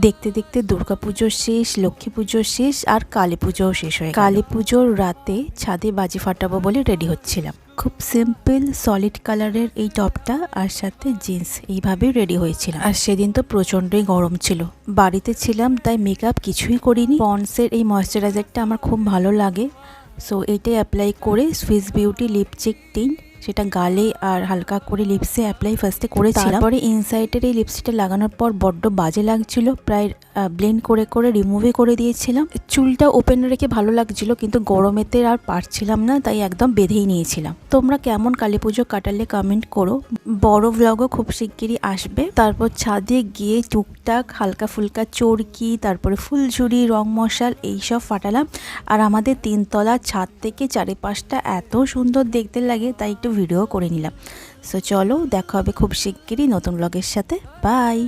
দেখতে দেখতে দুর্গাপুজো শেষ, লক্ষ্মী পুজো শেষ আর কালী পুজোও শেষ হয়ে গেল। কালী পুজোর রাতে ছাদে বাজি ফাটাবো বলে রেডি হচ্ছিলাম। খুব সিম্পল সলিড কালারের এই টপটা আর সাথে জিন্স, এইভাবেই রেডি হয়েছিলাম। আর সেদিন তো প্রচণ্ডই গরম ছিল, বাড়িতে ছিলাম তাই মেকআপ কিছুই করিনি। পন্ডসের এই ময়শ্চারাইজারটা আমার খুব ভালো লাগে, সো এইটাই অ্যাপ্লাই করে সুইস বিউটি লিপস্টিক টিন্ট সেটা গালে আর হালকা করে লিপসে অ্যাপ্লাই ফার্স্টে করেছিলাম। তারপরে ইনসাইডের এই লিপস্টিকটা লাগানোর পর বড্ড বাজে লাগছিল, প্রায় ব্লেন্ড করে করে রিমুভই করে দিয়েছিলাম। চুলটা ওপেন রেখে ভালো লাগছিল, কিন্তু গরমেতে আর পারছিলাম না, তাই একদম বেঁধেই নিয়েছিলাম। তোমরা কেমন কালী পুজো কাটালে কমেন্ট করো। বড় ব্লগও খুব শিগগিরই আসবে। তারপর ছাদে গিয়ে টুকটাক হালকা ফুলকা চরকি, তারপরে ফুলঝুরি, রং মশাল এইসব ফাটালাম। আর আমাদের 3 তলা ছাদ থেকে চারিপাশটা এত সুন্দর দেখতে লাগে, তাই একটু ভিডিও করে নিলাম। সো চলো, দেখা হবে খুব শিগগিরই নতুন ব্লগের সাথে। বাই।